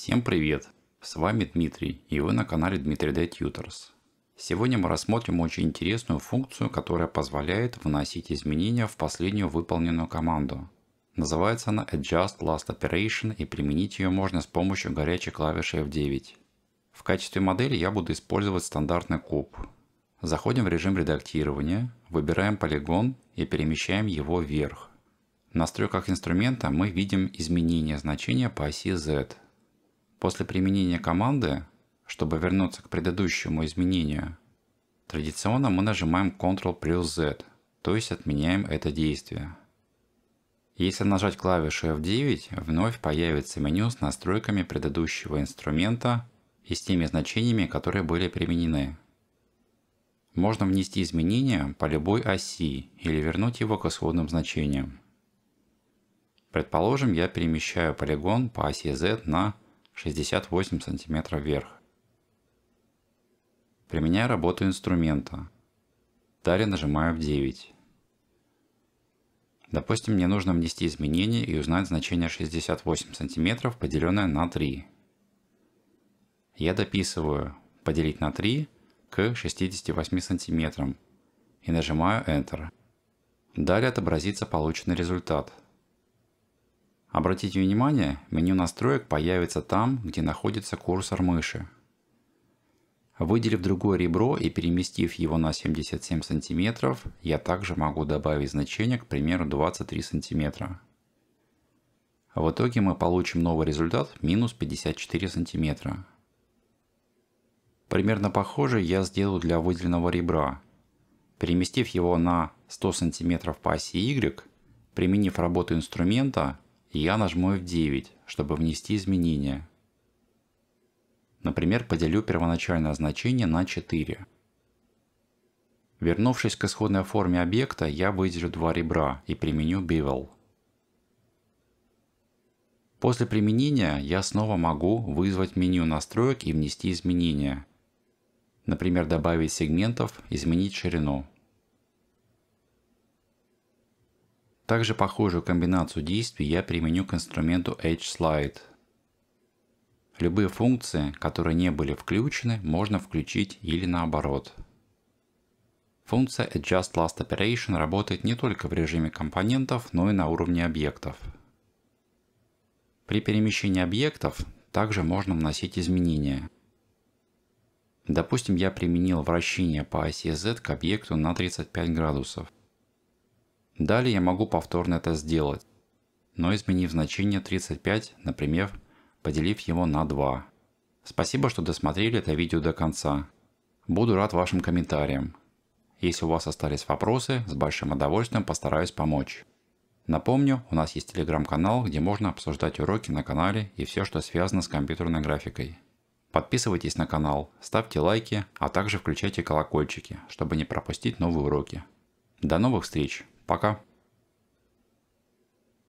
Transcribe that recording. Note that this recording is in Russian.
Всем привет! С вами Дмитрий, и вы на канале Dmitry D Tutors. Сегодня мы рассмотрим очень интересную функцию, которая позволяет вносить изменения в последнюю выполненную команду. Называется она Adjust Last Operation, и применить ее можно с помощью горячей клавиши F9. В качестве модели я буду использовать стандартный куб. Заходим в режим редактирования, выбираем полигон и перемещаем его вверх. В настройках инструмента мы видим изменение значения по оси Z. После применения команды, чтобы вернуться к предыдущему изменению, традиционно мы нажимаем Ctrl плюс Z, то есть отменяем это действие. Если нажать клавишу F9, вновь появится меню с настройками предыдущего инструмента и с теми значениями, которые были применены. Можно внести изменения по любой оси или вернуть его к исходным значениям. Предположим, я перемещаю полигон по оси Z на 68 см вверх. Применяю работу инструмента. Далее нажимаю F9. Допустим, мне нужно внести изменения и узнать значение 68 см, поделенное на 3. Я дописываю поделить на 3 к 68 см и нажимаю Enter. Далее отобразится полученный результат. Обратите внимание, меню настроек появится там, где находится курсор мыши. Выделив другое ребро и переместив его на 77 см, я также могу добавить значение, к примеру, 23 см. В итоге мы получим новый результат минус 54 см. Примерно похоже я сделаю для выделенного ребра. Переместив его на 100 см по оси Y, применив работу инструмента, я нажму F9, чтобы внести изменения. Например, поделю первоначальное значение на 4. Вернувшись к исходной форме объекта, я выделю два ребра и применю Bevel. После применения я снова могу вызвать меню настроек и внести изменения. Например, добавить сегментов, изменить ширину. Также похожую комбинацию действий я применю к инструменту H-Slide. Любые функции, которые не были включены, можно включить или наоборот. Функция Adjust Last Operation работает не только в режиме компонентов, но и на уровне объектов. При перемещении объектов также можно вносить изменения. Допустим, я применил вращение по оси Z к объекту на 35 градусов. Далее я могу повторно это сделать, но изменив значение 35, например, поделив его на 2. Спасибо, что досмотрели это видео до конца. Буду рад вашим комментариям. Если у вас остались вопросы, с большим удовольствием постараюсь помочь. Напомню, у нас есть телеграм-канал, где можно обсуждать уроки на канале и все, что связано с компьютерной графикой. Подписывайтесь на канал, ставьте лайки, а также включайте колокольчики, чтобы не пропустить новые уроки. До новых встреч! Пока!